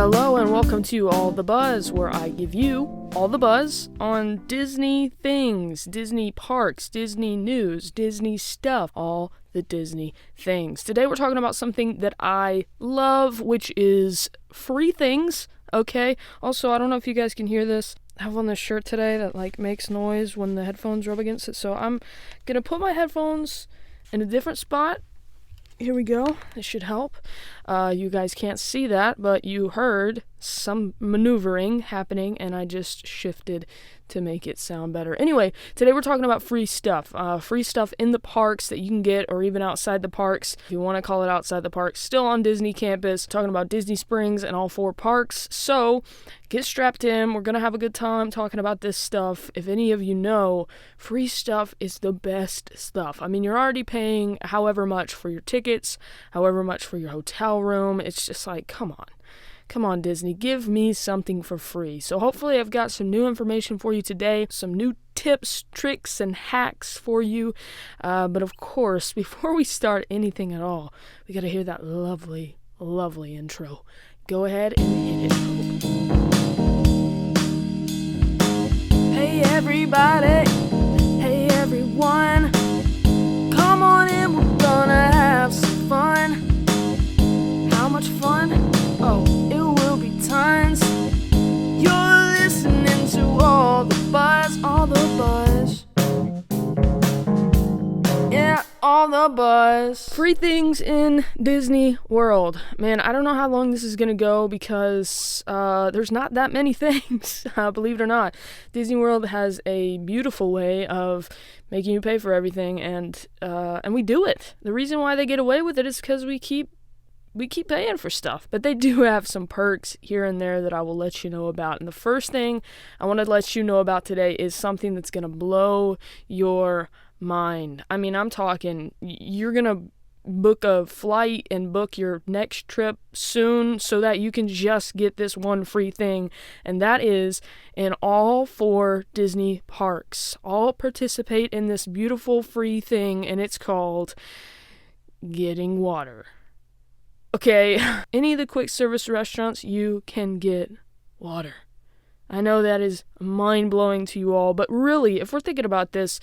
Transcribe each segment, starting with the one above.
Hello and welcome to All the Buzz, where I give you all the buzz on Disney things, Disney parks, Disney news, Disney stuff, all the Disney things. Today we're talking about something that I love, which is free things, okay? Also, I don't know if you guys can hear this. I have on this shirt today that makes noise when the headphones rub against it, so I'm gonna put my headphones in a different spot. Here we go. This should help. You guys can't see that, but you heard some maneuvering happening, and I just shifted to make it sound better. Anyway, today we're talking about free stuff. Free stuff in the parks that you can get, or even outside the parks. If you want to call it outside the parks, still on Disney campus. Talking about Disney Springs and all 4 parks. So, get strapped in. We're going to have a good time talking about this stuff. If any of you know, free stuff is the best stuff. I mean, you're already paying however much for your tickets, however much for your hotel room. It's just like, come on. Come on, Disney, give me something for free. So hopefully I've got some new information for you today, some new tips, tricks, and hacks for you. But of course, before we start anything at all, we gotta hear that lovely, lovely intro. Go ahead and hit it. Hey everybody, hey everyone, come on in, we're gonna have some fun. How much fun? Oh, it will be tons. You're listening to all the buzz, all the buzz. Yeah, all the buzz. Free things in Disney World. Man, I don't know how long this is gonna go because there's not that many things, believe it or not. Disney World has a beautiful way of making you pay for everything, and we do it. The reason why they get away with it is because we keep paying for stuff. But they do have some perks here and there that I will let you know about. And the first thing I want to let you know about today is something that's going to blow your mind. I mean, I'm talking, you're going to book a flight and book your next trip soon so that you can just get this one free thing. And that is, in all 4 Disney parks, all participate in this beautiful free thing, and it's called getting water. Okay, any of the quick service restaurants, you can get water. I know that is mind-blowing to you all, but really, if we're thinking about this,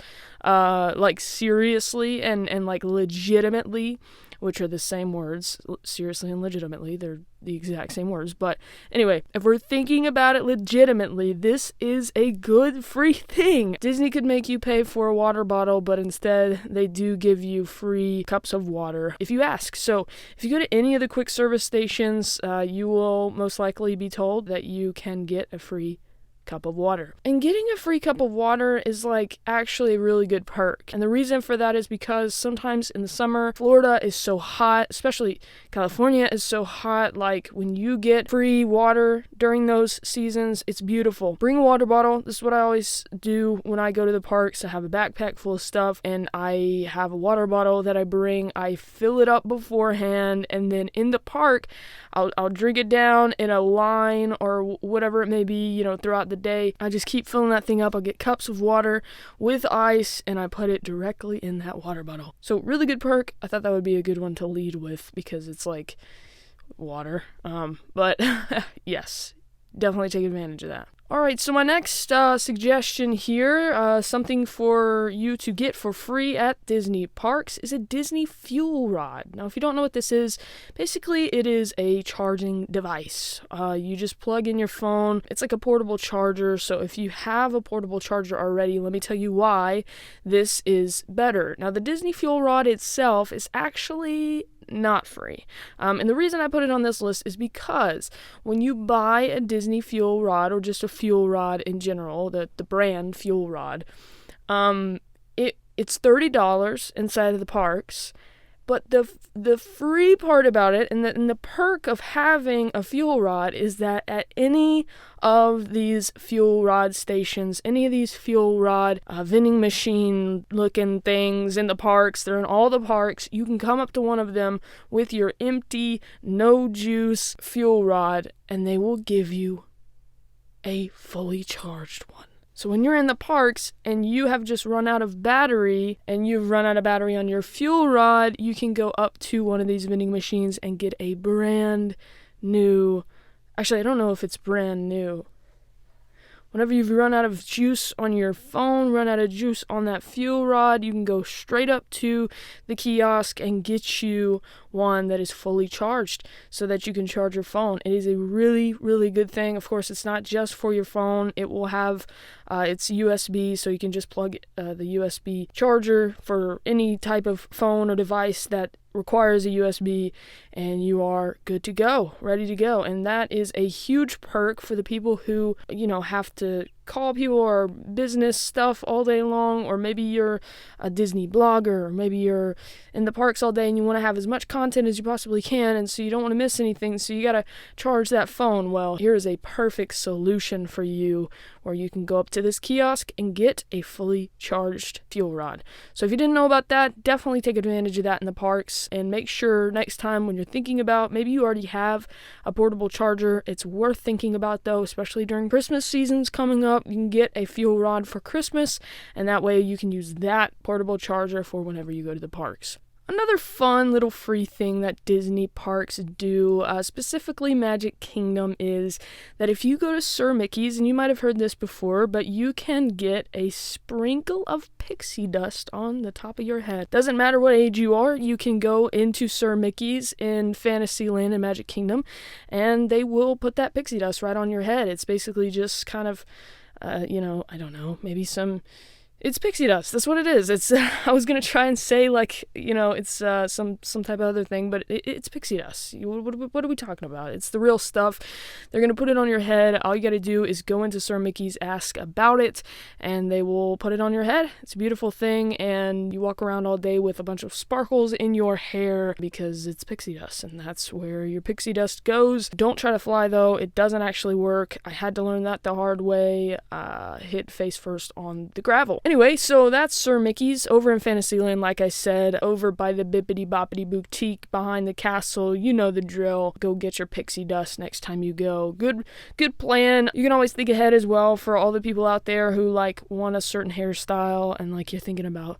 seriously and legitimately, which are the same words, seriously and legitimately, they're the exact same words, but anyway, if we're thinking about it legitimately, this is a good free thing. Disney could make you pay for a water bottle, but instead, they do give you free cups of water if you ask. So, if you go to any of the quick service stations, you will most likely be told that you can get a free cup of water. And getting a free cup of water is actually a really good perk. And the reason for that is because sometimes in the summer, Florida is so hot, especially California is so hot. When you get free water during those seasons, it's beautiful. Bring a water bottle. This is what I always do when I go to the parks. I have a backpack full of stuff and I have a water bottle that I bring. I fill it up beforehand, and then in the park, I'll drink it down in a line or whatever it may be, throughout the day. I just keep filling that thing up. I'll get cups of water with ice, and I put it directly in that water bottle. So really good perk. I thought that would be a good one to lead with because it's like water. But yes, definitely take advantage of that. Alright, so my next suggestion here, something for you to get for free at Disney parks, is a Disney fuel rod. Now, if you don't know what this is, basically it is a charging device. You just plug in your phone. It's like a portable charger, so if you have a portable charger already, let me tell you why this is better. Now, the Disney fuel rod itself is actually not free. And the reason I put it on this list is because when you buy a Disney fuel rod, or just a fuel rod in general, the brand fuel rod, it's $30 inside of the parks. But the free part about it, and the perk of having a fuel rod, is that at any of these fuel rod stations, any of these fuel rod vending machine looking things in the parks, they're in all the parks, you can come up to one of them with your empty, no juice fuel rod, and they will give you a fully charged one. So when you're in the parks and you have just run out of battery and you've run out of battery on your fuel rod, you can go up to one of these vending machines and get a brand new Actually, I don't know if it's brand new. Whenever you run out of juice on your phone, run out of juice on that fuel rod, you can go straight up to the kiosk and get you one that is fully charged so that you can charge your phone. It is a really, really good thing. Of course, it's not just for your phone. It will have it's USB, so you can just plug the USB charger for any type of phone or device that requires a USB, and you are good to go, ready to go. And that is a huge perk for the people who, have to call people or business stuff all day long, or maybe you're a Disney blogger, or maybe you're in the parks all day and you want to have as much content as you possibly can, and so you don't want to miss anything, so you got to charge that phone. Well, here is a perfect solution for you, where you can go up to this kiosk and get a fully charged fuel rod. So if you didn't know about that, definitely take advantage of that in the parks, and make sure next time when you're thinking about, maybe you already have a portable charger, it's worth thinking about though, especially during Christmas seasons coming up. You can get a fuel rod for Christmas, and that way you can use that portable charger for whenever you go to the parks. Another fun little free thing that Disney parks do, specifically Magic Kingdom, is that if you go to Sir Mickey's, and you might have heard this before, but you can get a sprinkle of pixie dust on the top of your head. Doesn't matter what age you are, you can go into Sir Mickey's in Fantasyland and Magic Kingdom, and they will put that pixie dust right on your head. It's basically just kind of, I don't know, maybe it's pixie dust. That's what it is. It's I was gonna try and say it's some type of other thing, but it's pixie dust. What are we talking about? It's the real stuff. They're gonna put it on your head. All you gotta do is go into Sir Mickey's, ask about it, and they will put it on your head. It's a beautiful thing, and you walk around all day with a bunch of sparkles in your hair because it's pixie dust, and that's where your pixie dust goes. Don't try to fly though. It doesn't actually work. I had to learn that the hard way. Hit face first on the gravel. Anyway, so that's Sir Mickey's over in Fantasyland, like I said, over by the Bippity Boppity Boutique behind the castle. You know the drill. Go get your pixie dust next time you go. Good plan. You can always think ahead as well for all the people out there who want a certain hairstyle, and you're thinking about,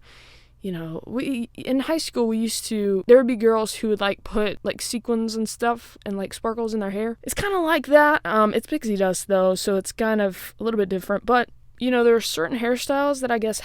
we in high school there would be girls who would put sequins and stuff and sparkles in their hair. It's kind of like that. It's pixie dust though, so it's kind of a little bit different, but there are certain hairstyles that I guess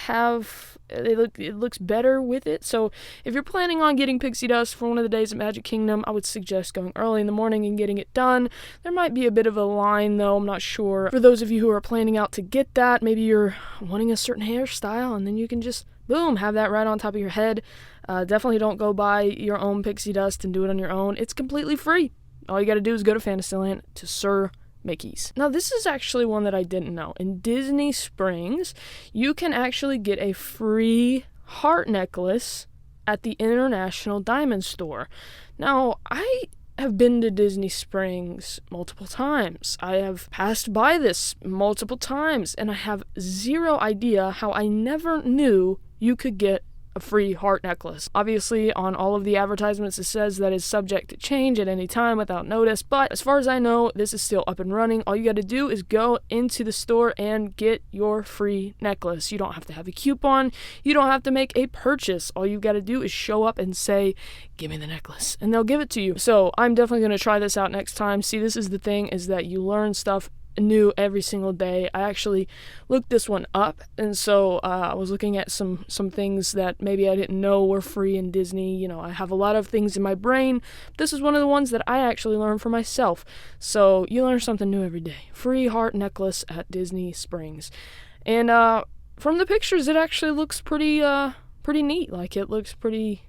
it looks better with it. So if you're planning on getting pixie dust for one of the days at Magic Kingdom, I would suggest going early in the morning and getting it done. There might be a bit of a line though, I'm not sure. For those of you who are planning out to get that, maybe you're wanting a certain hairstyle, and then you can just, boom, have that right on top of your head. Definitely don't go buy your own pixie dust and do it on your own. It's completely free. All you gotta do is go to Fantasyland to Sir Mickey's. Now, this is actually one that I didn't know. In Disney Springs, you can actually get a free heart necklace at the International Diamond Store. Now, I have been to Disney Springs multiple times. I have passed by this multiple times, and I have zero idea how I never knew you could get a free heart necklace. Obviously, on all of the advertisements, it says that it's subject to change at any time without notice, but as far as I know, this is still up and running. All you got to do is go into the store and get your free necklace. You don't have to have a coupon. You don't have to make a purchase. All you got to do is show up and say, give me the necklace, and they'll give it to you. So I'm definitely going to try this out next time. See, this is the thing, is that you learn stuff new every single day. I actually looked this one up, and so I was looking at some things that maybe I didn't know were free in Disney. I have a lot of things in my brain. This is one of the ones that I actually learned for myself. So you learn something new every day. Free heart necklace at Disney Springs. And from the pictures, it actually looks pretty neat. It looks pretty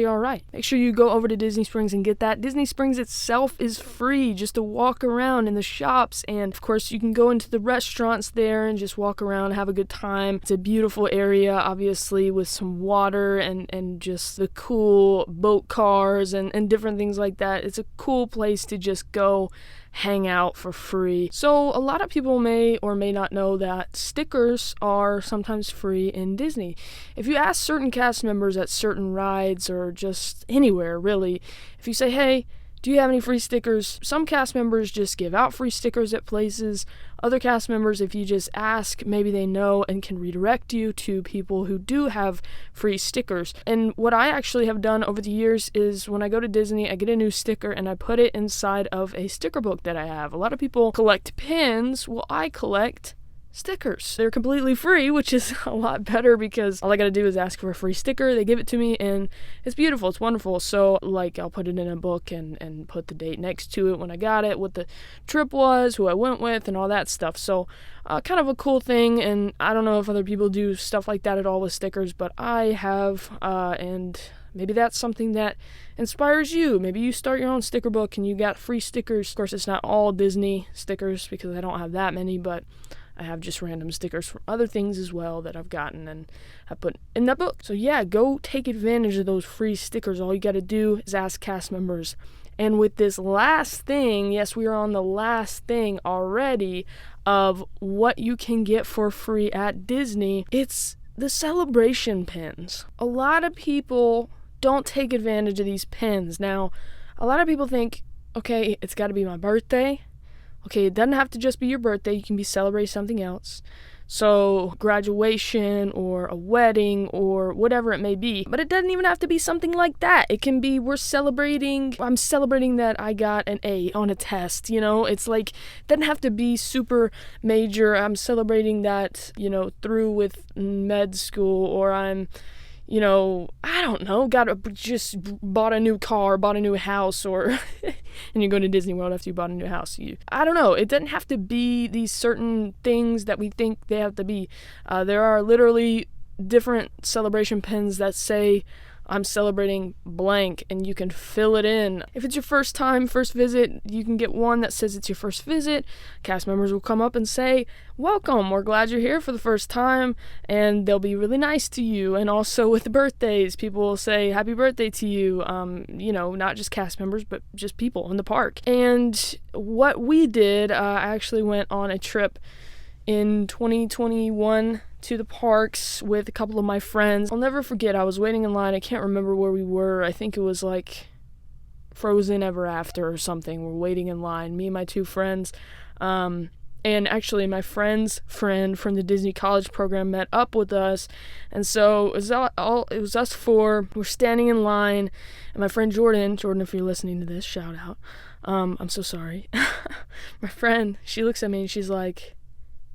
alright. Make sure you go over to Disney Springs and get that. Disney Springs itself is free just to walk around in the shops, and of course you can go into the restaurants there and just walk around, have a good time. It's a beautiful area, obviously, with some water and just the cool boat cars and different things like that. It's a cool place to just go hang out for free. So a lot of people may or may not know that stickers are sometimes free in Disney. If you ask certain cast members at certain rides or just anywhere really, if you say, hey, Do you have any free stickers? Some cast members just give out free stickers at places. Other cast members, if you just ask, maybe they know and can redirect you to people who do have free stickers. And what I actually have done over the years is when I go to Disney, I get a new sticker and I put it inside of a sticker book that I have. A lot of people collect pins. Well, I collect stickers. They're completely free, which is a lot better because all I gotta do is ask for a free sticker. They give it to me and it's beautiful. It's wonderful. So like I'll put it in a book and put the date next to it when I got it, what the trip was, who I went with, and all that stuff. So kind of a cool thing. And I don't know if other people do stuff like that at all with stickers, but I have, and maybe that's something that inspires you. Maybe you start your own sticker book and you got free stickers. Of course, it's not all Disney stickers because I don't have that many, but I have just random stickers from other things as well that I've gotten and I put in that book. So yeah, go take advantage of those free stickers. All you got to do is ask cast members. And with this last thing, yes, we are on the last thing already of what you can get for free at Disney. It's the celebration pins. A lot of people don't take advantage of these pins. Now, a lot of people think, okay, it's got to be my birthday. Okay, it doesn't have to just be your birthday. You can be celebrating something else. So graduation or a wedding or whatever it may be. But it doesn't even have to be something like that. It can be I'm celebrating that I got an A on a test, It's like, it doesn't have to be super major. I'm celebrating that, through with med school, or I'm I don't know, just bought a new car, bought a new house, or, and you go to Disney World after you bought a new house. I don't know, it doesn't have to be these certain things that we think they have to be. There are literally different celebration pins that say, I'm celebrating blank, and you can fill it in. If it's your first visit, you can get one that says it's your first visit. Cast members will come up and say, welcome, we're glad you're here for the first time, and they'll be really nice to you. And also with birthdays, people will say happy birthday to you, not just cast members, but just people in the park. And what we did, I actually went on a trip in 2021 to the parks with a couple of my friends. I'll never forget, I was waiting in line. I can't remember where we were. I think it was like Frozen Ever After or something. We're waiting in line, me and my two friends. And actually my friend's friend from the Disney College program met up with us. And so it was us four. We're standing in line. And my friend Jordan, if you're listening to this, shout out. I'm so sorry. My friend, she looks at me and she's like,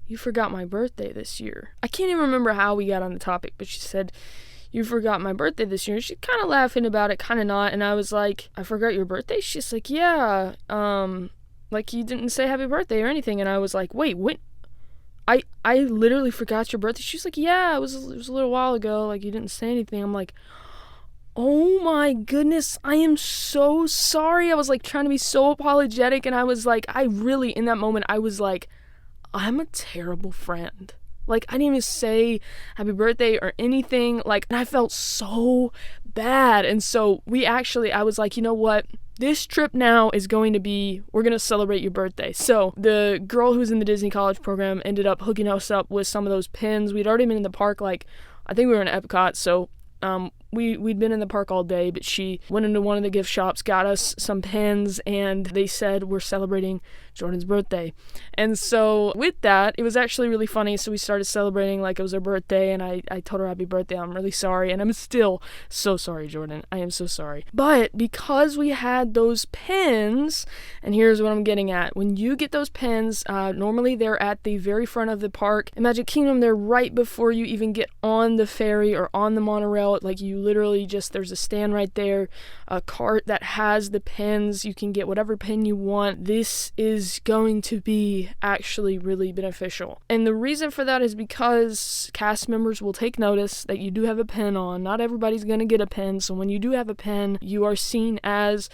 you forgot my birthday this year. I can't even remember how we got on the topic, but she said, you forgot my birthday this year. And she's kind of laughing about it, kind of not. And I was like, I forgot your birthday? She's like, yeah, like you didn't say happy birthday or anything. And I was like, wait, what? I literally forgot your birthday. She's like, yeah, it was a little while ago. Like you didn't say anything. I'm like, oh my goodness, I am so sorry. I was like trying to be so apologetic. And I was like, in that moment, I was like, I'm a terrible friend. Like, I didn't even say happy birthday or anything. Like, and I felt so bad. And so I was like, you know what? This trip now is going to be, we're going to celebrate your birthday. So the girl who's in the Disney College program ended up hooking us up with some of those pins. We'd already been in the park, like, I think we were in Epcot. So we'd been in the park all day, but she went into one of the gift shops, got us some pins, and they said we're celebrating Jordan's birthday. And so with that, it was actually really funny. So we started celebrating like it was her birthday, and I told her happy birthday. I'm really sorry, and I'm still so sorry, Jordan. I am so sorry. But because we had those pins, and here's what I'm getting at. When you get those pins, normally they're at the very front of the park. In Magic Kingdom, they're right before you even get on the ferry or on the monorail. Like you literally there's a stand right there, a cart that has the pins. You can get whatever pin you want. This is going to be actually really beneficial. And the reason for that is because cast members will take notice that you do have a pin on. Not everybody's going to get a pin. So when you do have a pin, you are seen as,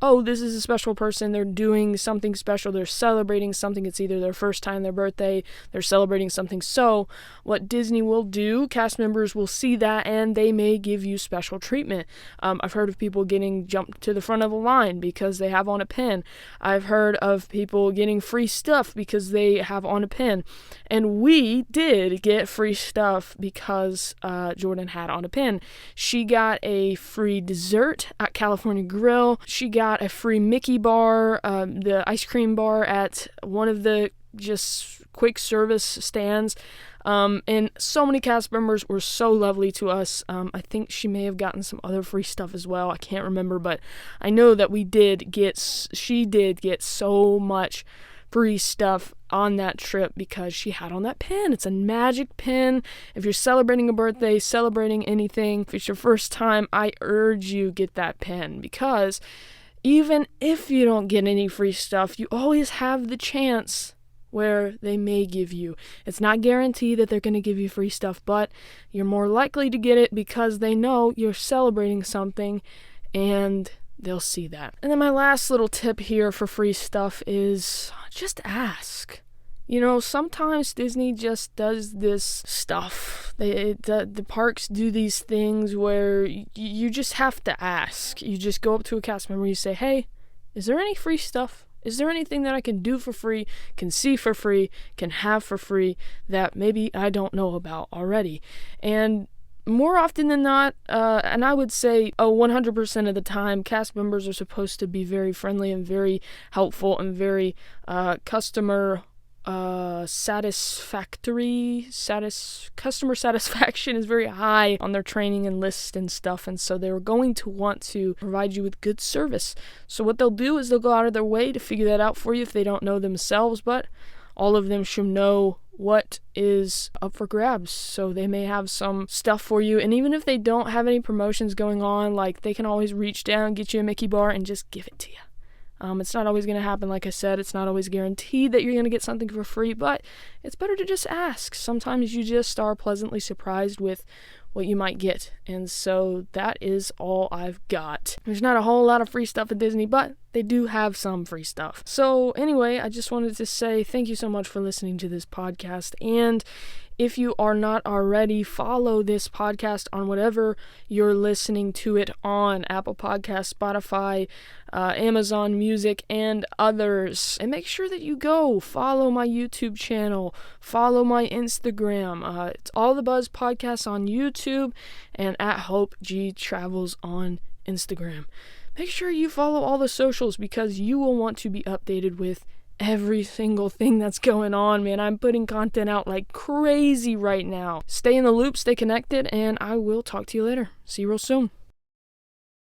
oh, this is a special person. They're doing something special. They're celebrating something. It's either their first time, their birthday. They're celebrating something. So what Disney will do, cast members will see that and they may give you special treatment. I've heard of people getting jumped to the front of the line because they have on a pin. I've heard of people getting free stuff because they have on a pin. And we did get free stuff because Jordan had on a pin. She got a free dessert at California Grill. She got got a free Mickey bar, the ice cream bar at one of the just quick service stands. And so many cast members were so lovely to us. I think she may have gotten some other free stuff as well. I can't remember, but I know that she did get so much free stuff on that trip because she had on that pin. It's a magic pin. If you're celebrating a birthday, celebrating anything, if it's your first time, I urge you get that pin, because even if you don't get any free stuff, you always have the chance where they may give you. It's not guaranteed that they're going to give you free stuff, but you're more likely to get it because they know you're celebrating something and they'll see that. And then my last little tip here for free stuff is just ask. You know, sometimes Disney just does this stuff. The parks do these things where you just have to ask. You just go up to a cast member, you say, hey, is there any free stuff? Is there anything that I can do for free, can see for free, can have for free that maybe I don't know about already? And more often than not, and I would say 100% of the time, cast members are supposed to be very friendly and very helpful and very customer satisfaction is very high on their training and list and stuff, and so they're going to want to provide you with good service. So what they'll do is they'll go out of their way to figure that out for you if they don't know themselves, but all of them should know what is up for grabs. So they may have some stuff for you, and even if they don't have any promotions going on, like, they can always reach down, get you a Mickey bar, and just give it to you. It's not always going to happen, like I said. It's not always guaranteed that you're going to get something for free, but it's better to just ask. Sometimes you just are pleasantly surprised with what you might get. And so that is all I've got. There's not a whole lot of free stuff at Disney, but they do have some free stuff. So anyway, I just wanted to say thank you so much for listening to this podcast. And if you are not already, follow this podcast on whatever you're listening to it on: Apple Podcasts, Spotify, Amazon Music, and others. And make sure that you go follow my YouTube channel, follow my Instagram. It's All the Buzz Podcasts on YouTube and at Hope G Travels on Instagram. Make sure you follow all the socials because you will want to be updated with every single thing that's going on, man. I'm putting content out like crazy right now. Stay in the loop, stay connected, and I will talk to you later. See you real soon.